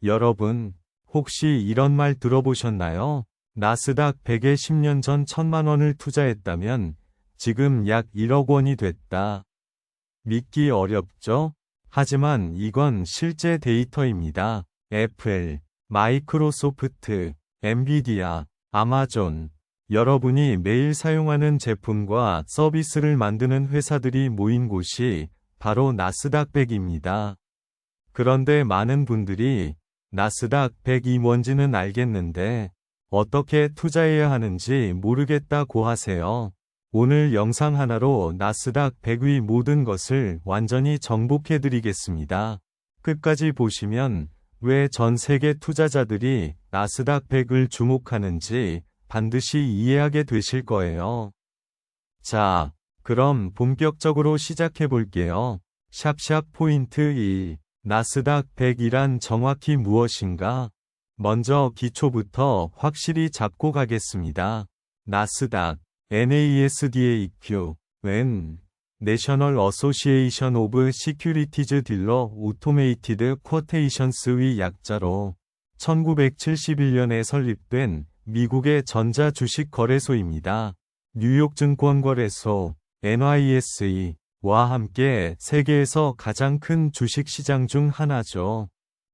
여러분, 혹시 이런 말 들어보셨나요? 나스닥 100에 10년 전 1000만 원을 투자했다면 지금 약 1억 원이 됐다. 믿기 어렵죠? 하지만 이건 실제 데이터입니다. 애플, 마이크로소프트, 엔비디아, 아마존. 여러분이 매일 사용하는 제품과 서비스를 만드는 회사들이 모인 곳이 바로 나스닥 100입니다. 그런데 많은 분들이 나스닥 100이 뭔지는 알겠는데 어떻게 투자해야 하는지 모르겠다고 하세요. 오늘 영상 하나로 나스닥 100의 모든 것을 완전히 정복해 드리겠습니다. 끝까지 보시면 왜 전 세계 투자자들이 나스닥 100을 주목하는지 반드시 이해하게 되실 거예요. 자, 그럼 본격적으로 시작해 볼게요. 샵샵 포인트 1. 나스닥 100이란 정확히 무엇인가? 먼저 기초부터 확실히 잡고 가겠습니다. 나스닥, NASDAQ, National Association of Securities Dealer Automated Quotations의 약자로 1971년에 설립된 미국의 전자주식 거래소입니다. 뉴욕 증권거래소 NYSE와 함께 세계에서 가장 큰 주식 시장 중 하나죠.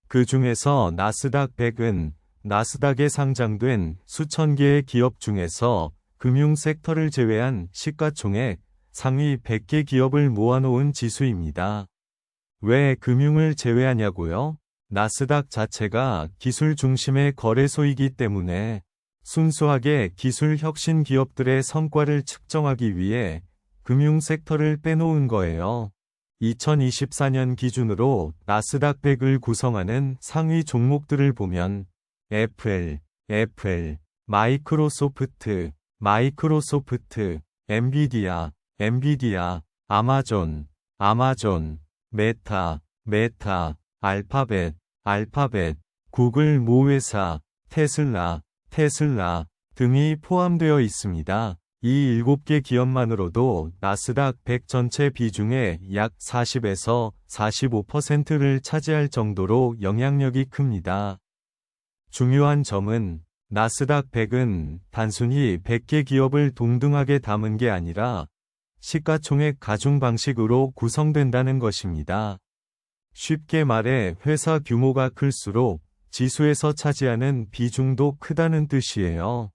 그 중에서 나스닥 100은 나스닥에 상장된 수천 개의 기업 중에서 금융 섹터를 제외한 시가총액 상위 100개 기업을 모아놓은 지수입니다. 왜 금융을 제외하냐고요? 나스닥 자체가 기술 중심의 거래소이기 때문에 순수하게 기술 혁신 기업들의 성과를 측정하기 위해 금융 섹터를 빼놓은 거예요. 2024년 기준으로 나스닥 100을 구성하는 상위 종목들을 보면 애플, 마이크로소프트, 엔비디아, 아마존, 메타, 알파벳, 구글 모회사, 테슬라 등이 포함되어 있습니다. 이 7개 기업만으로도 나스닥 100 전체 비중의 약 40에서 45%를 차지할 정도로 영향력이 큽니다. 중요한 점은 나스닥 100은 단순히 100개 기업을 동등하게 담은 게 아니라 시가총액 가중 방식으로 구성된다는 것입니다. 쉽게 말해 회사 규모가 클수록 지수에서 차지하는 비중도 크다는 뜻이에요.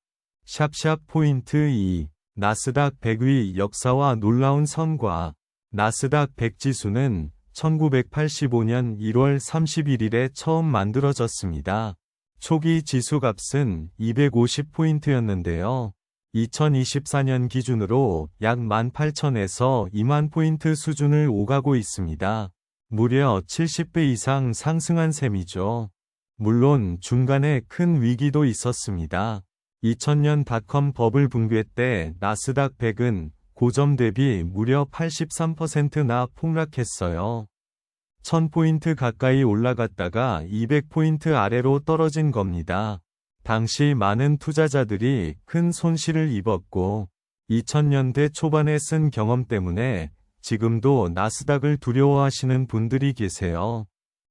샵샵 포인트 2. 나스닥 100의 역사와 놀라운 성과. 나스닥 100 지수는 1985년 1월 31일에 처음 만들어졌습니다. 초기 지수값은 250포인트였는데요. 2024년 기준으로 약 18,000에서 2만 포인트 수준을 오가고 있습니다. 무려 70배 이상 상승한 셈이죠. 물론 중간에 큰 위기도 있었습니다. 2000년 닷컴 버블 붕괴 때 나스닥 100은 고점 대비 무려 83%나 폭락했어요. 1000포인트 가까이 올라갔다가 200포인트 아래로 떨어진 겁니다. 당시 많은 투자자들이 큰 손실을 입었고 2000년대 초반에 쓴 경험 때문에 지금도 나스닥을 두려워하시는 분들이 계세요.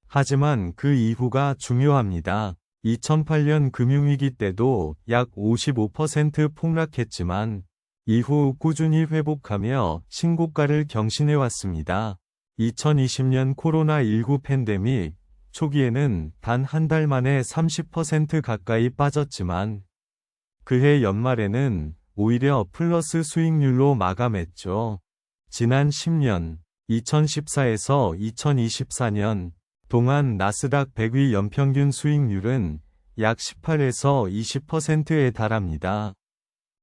하지만 그 이후가 중요합니다. 2008년 금융위기 때도 약 55% 폭락했지만 이후 꾸준히 회복하며 신고가를 경신해왔습니다. 2020년 코로나19 팬데믹 초기에는 단 한 달 만에 30% 가까이 빠졌지만 그해 연말에는 오히려 플러스 수익률로 마감했죠. 지난 10년, 2014에서 2024년 동안 나스닥 100의 연평균 수익률은 약 18에서 20%에 달합니다.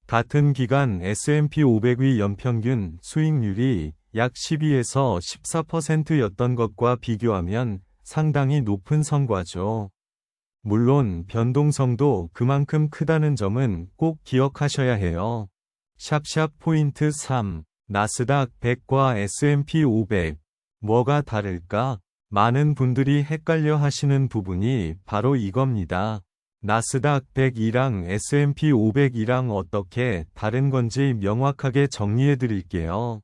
같은 기간 S&P 500의 연평균 수익률이 약 12에서 14%였던 것과 비교하면 상당히 높은 성과죠. 물론 변동성도 그만큼 크다는 점은 꼭 기억하셔야 해요. 샵샵 포인트 3. 나스닥 100과 S&P 500. 뭐가 다를까? 많은 분들이 헷갈려 하시는 부분이 바로 이겁니다. 나스닥 100이랑 S&P 500이랑 어떻게 다른 건지 명확하게 정리해 드릴게요.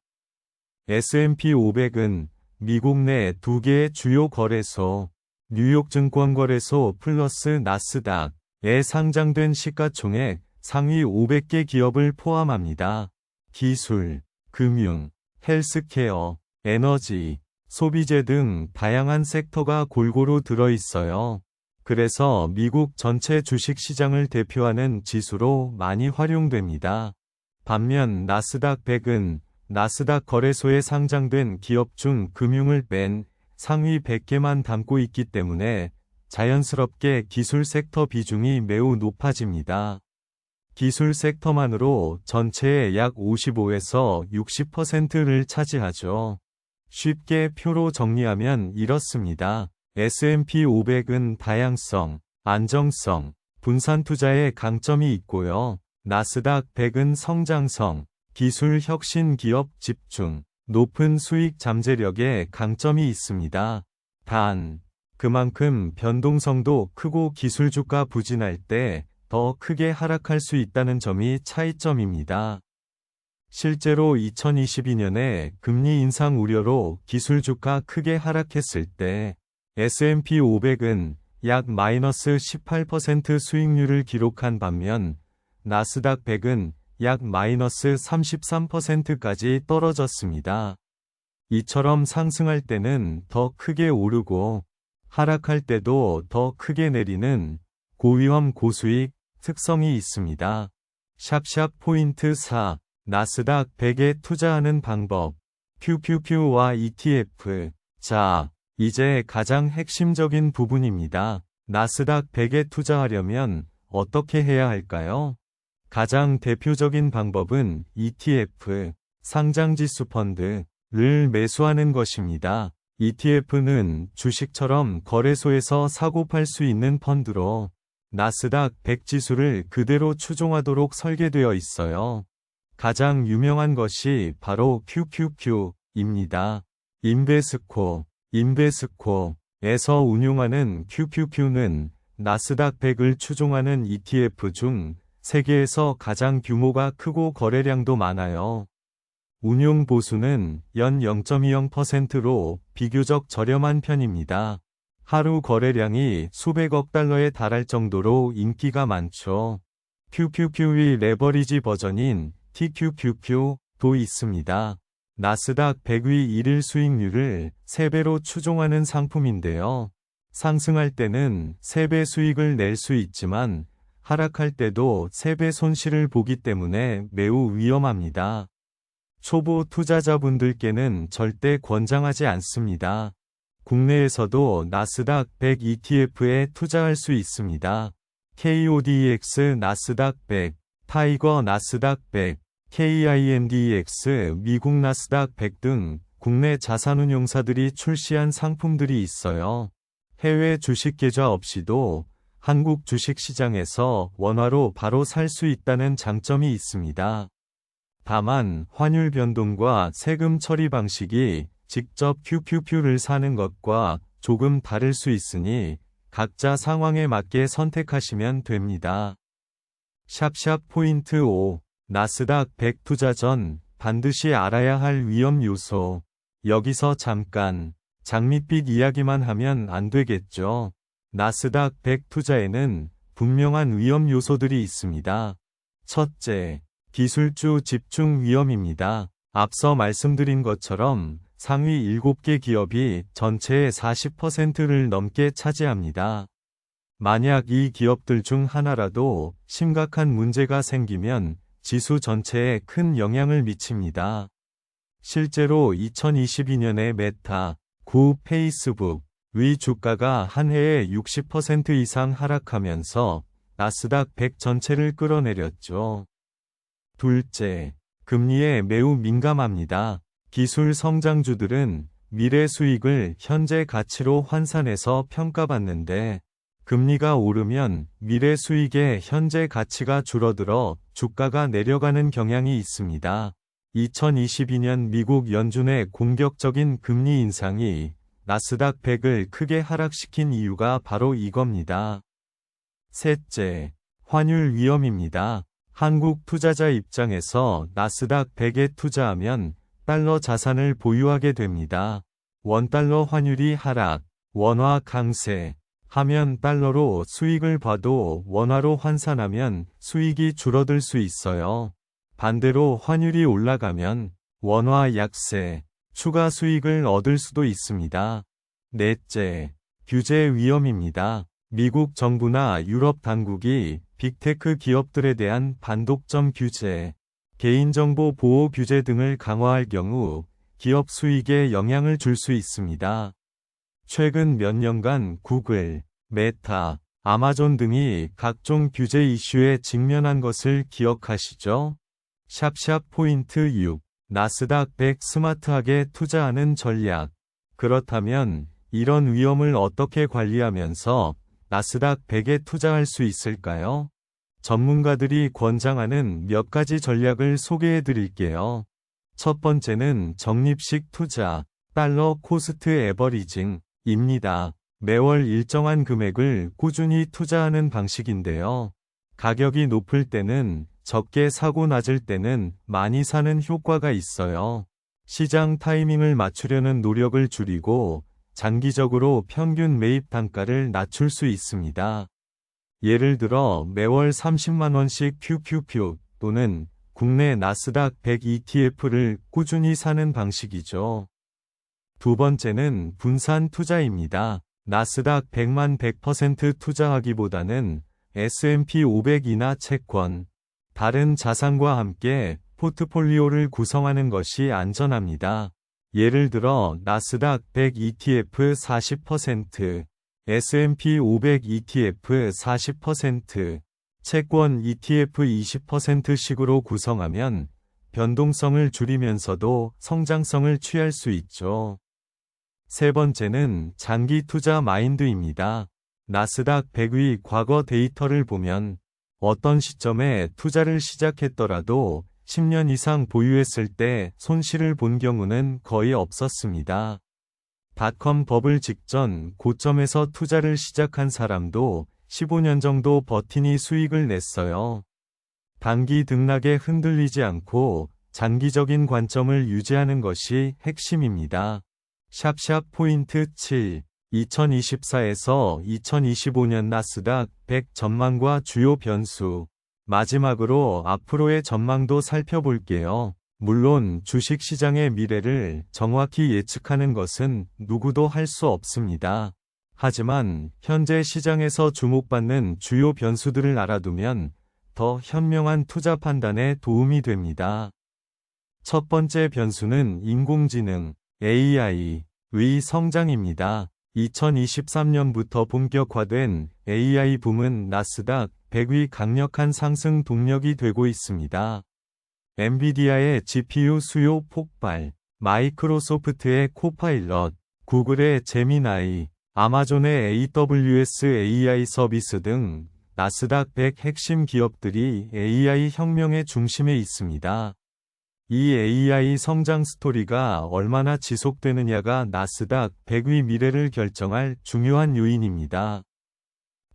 S&P 500은 미국 내 2개의 주요 거래소, 뉴욕 증권거래소 플러스 나스닥에 상장된 시가총액 상위 500개 기업을 포함합니다. 기술, 금융, 헬스케어, 에너지, 소비재 등 다양한 섹터가 골고루 들어있어요. 그래서 미국 전체 주식시장을 대표하는 지수로 많이 활용됩니다. 반면 나스닥 100은 나스닥 거래소에 상장된 기업 중 금융을 뺀 상위 100개만 담고 있기 때문에 자연스럽게 기술 섹터 비중이 매우 높아집니다. 기술 섹터만으로 전체의 약 55에서 60%를 차지하죠. 쉽게 표로 정리하면 이렇습니다. S&P 500은 다양성, 안정성, 분산 투자에 강점이 있고요. 나스닥 100은 성장성, 기술 혁신 기업 집중, 높은 수익 잠재력에 강점이 있습니다. 단, 그만큼 변동성도 크고 기술 주가 부진할 때 더 크게 하락할 수 있다는 점이 차이점입니다. 실제로 2022년에 금리 인상 우려로 기술 주가 크게 하락했을 때 S&P 500은 약 마이너스 18% 수익률을 기록한 반면 나스닥 100은 약 마이너스 33%까지 떨어졌습니다. 이처럼 상승할 때는 더 크게 오르고 하락할 때도 더 크게 내리는 고위험 고수익 특성이 있습니다. 샵샵 포인트 4. 나스닥 100에 투자하는 방법. QQQ와 ETF. 자, 이제 가장 핵심적인 부분입니다. 나스닥 100에 투자하려면 어떻게 해야 할까요? 가장 대표적인 방법은 ETF, 상장지수 펀드를 매수하는 것입니다. ETF는 주식처럼 거래소에서 사고 팔 수 있는 펀드로 나스닥 100 지수를 그대로 추종하도록 설계되어 있어요. 가장 유명한 것이 바로 QQQ입니다. 인베스코에서 운용하는 QQQ는 나스닥 100을 추종하는 ETF 중 세계에서 가장 규모가 크고 거래량도 많아요. 운용 보수는 연 0.20%로 비교적 저렴한 편입니다. 하루 거래량이 수백억 달러에 달할 정도로 인기가 많죠. QQQ의 레버리지 버전인 TQQQ도 있습니다. 나스닥 100의 일일 수익률을 3배로 추종하는 상품인데요. 상승할 때는 3배 수익을 낼 수 있지만 하락할 때도 3배 손실을 보기 때문에 매우 위험합니다. 초보 투자자분들께는 절대 권장하지 않습니다. 국내에서도 나스닥 100 ETF에 투자할 수 있습니다. KODX 나스닥 100, 타이거 나스닥 100, KINDX 미국 나스닥 100 등 국내 자산운용사들이 출시한 상품들이 있어요. 해외 주식 계좌 없이도 한국 주식시장에서 원화로 바로 살 수 있다는 장점이 있습니다. 다만 환율 변동과 세금 처리 방식이 직접 QQQ를 사는 것과 조금 다를 수 있으니 각자 상황에 맞게 선택하시면 됩니다. 샵샵 포인트 5. 나스닥 100 투자 전 반드시 알아야 할 위험 요소. 여기서 잠깐 장밋빛 이야기만 하면 안 되겠죠. 나스닥 100 투자에는 분명한 위험 요소들이 있습니다. 첫째, 기술주 집중 위험입니다. 앞서 말씀드린 것처럼 상위 7개 기업이 전체의 40%를 넘게 차지합니다. 만약 이 기업들 중 하나라도 심각한 문제가 생기면 지수 전체에 큰 영향을 미칩니다. 실제로 2022년에 메타, 구 페이스북의 주가가 한 해에 60% 이상 하락하면서 나스닥 100 전체를 끌어내렸죠. 둘째, 금리에 매우 민감합니다. 기술 성장주들은 미래 수익을 현재 가치로 환산해서 평가받는데 금리가 오르면 미래 수익의 현재 가치가 줄어들어 주가가 내려가는 경향이 있습니다. 2022년 미국 연준의 공격적인 금리 인상이 나스닥 100을 크게 하락시킨 이유가 바로 이겁니다. 셋째, 환율 위험입니다. 한국 투자자 입장에서 나스닥 100에 투자하면 달러 자산을 보유하게 됩니다. 원달러 환율이 하락, 원화 강세 하면 달러로 수익을 봐도 원화로 환산하면 수익이 줄어들 수 있어요. 반대로 환율이 올라가면 원화 약세, 추가 수익을 얻을 수도 있습니다. 넷째, 규제 위험입니다. 미국 정부나 유럽 당국이 빅테크 기업들에 대한 반독점 규제, 개인정보 보호 규제 등을 강화할 경우 기업 수익에 영향을 줄 수 있습니다. 최근 몇 년간 구글, 메타, 아마존 등이 각종 규제 이슈에 직면한 것을 기억하시죠? 샵샵 포인트 6. 나스닥 100 스마트하게 투자하는 전략. 그렇다면 이런 위험을 어떻게 관리하면서 나스닥 100에 투자할 수 있을까요? 전문가들이 권장하는 몇 가지 전략을 소개해 드릴게요. 첫 번째는 적립식 투자, 달러 코스트 에버리징입니다. 매월 일정한 금액을 꾸준히 투자하는 방식인데요. 가격이 높을 때는 적게 사고 낮을 때는 많이 사는 효과가 있어요. 시장 타이밍을 맞추려는 노력을 줄이고 장기적으로 평균 매입 단가를 낮출 수 있습니다. 예를 들어 매월 30만원씩 QQQ 또는 국내 나스닥 100 ETF를 꾸준히 사는 방식이죠. 두 번째는 분산 투자입니다. 나스닥 100만 100% 투자하기보다는 S&P 500이나 채권, 다른 자산과 함께 포트폴리오를 구성하는 것이 안전합니다. 예를 들어 나스닥 100 ETF 40%, S&P 500 ETF 40%, 채권 ETF 20%씩으로 구성하면 변동성을 줄이면서도 성장성을 취할 수 있죠. 세 번째는 장기 투자 마인드입니다. 나스닥 100위 과거 데이터를 보면 어떤 시점에 투자를 시작했더라도 10년 이상 보유했을 때 손실을 본 경우는 거의 없었습니다. 닷컴 버블 직전 고점에서 투자를 시작한 사람도 15년 정도 버티니 수익을 냈어요. 단기 등락에 흔들리지 않고 장기적인 관점을 유지하는 것이 핵심입니다. 샵샵 포인트 7. 2024에서 2025년 나스닥 100 전망과 주요 변수. 마지막으로 앞으로의 전망도 살펴볼게요. 물론 주식시장의 미래를 정확히 예측하는 것은 누구도 할 수 없습니다. 하지만 현재 시장에서 주목받는 주요 변수들을 알아두면 더 현명한 투자 판단에 도움이 됩니다. 첫 번째 변수는 인공지능, AI의 성장입니다. 2023년부터 본격화된 AI 붐은 나스닥 100위 강력한 상승 동력이 되고 있습니다. 엔비디아의 GPU 수요 폭발, 마이크로소프트의 코파일럿, 구글의 제미나이, 아마존의 AWS AI 서비스 등 나스닥 100 핵심 기업들이 AI 혁명의 중심에 있습니다. 이 AI 성장 스토리가 얼마나 지속되느냐가 나스닥 100위 미래를 결정할 중요한 요인입니다.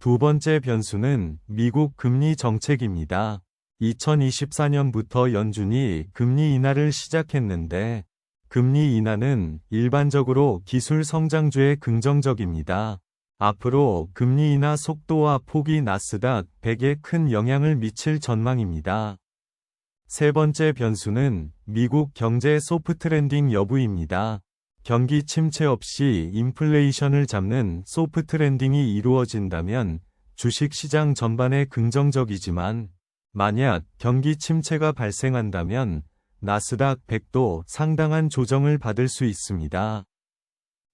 두 번째 변수는 미국 금리 정책입니다. 2024년부터 연준이 금리 인하를 시작했는데 금리 인하는 일반적으로 기술 성장주에 긍정적입니다. 앞으로 금리 인하 속도와 폭이 나스닥 100에 큰 영향을 미칠 전망입니다. 세 번째 변수는 미국 경제 소프트 랜딩 여부입니다. 경기 침체 없이 인플레이션을 잡는 소프트 랜딩이 이루어진다면 주식시장 전반에 긍정적이지만 만약 경기 침체가 발생한다면 나스닥 100도 상당한 조정을 받을 수 있습니다.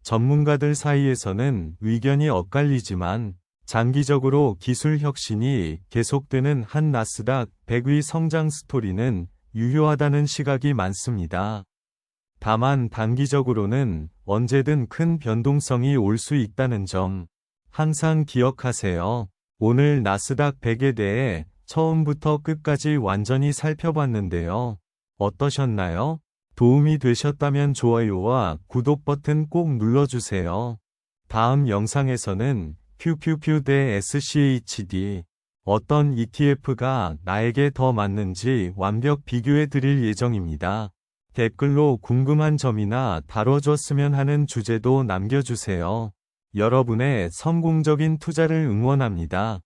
전문가들 사이에서는 의견이 엇갈리지만 장기적으로 기술 혁신이 계속되는 한 나스닥 100위 성장 스토리는 유효하다는 시각이 많습니다. 다만 단기적으로는 언제든 큰 변동성이 올 수 있다는 점 항상 기억하세요. 오늘 나스닥 100에 대해 처음부터 끝까지 완전히 살펴봤는데요. 어떠셨나요? 도움이 되셨다면 좋아요와 구독 버튼 꼭 눌러주세요. 다음 영상에서는 QQQ 대 SCHD 어떤 ETF가 나에게 더 맞는지 완벽 비교해 드릴 예정입니다. 댓글로 궁금한 점이나 다뤄줬으면 하는 주제도 남겨주세요. 여러분의 성공적인 투자를 응원합니다.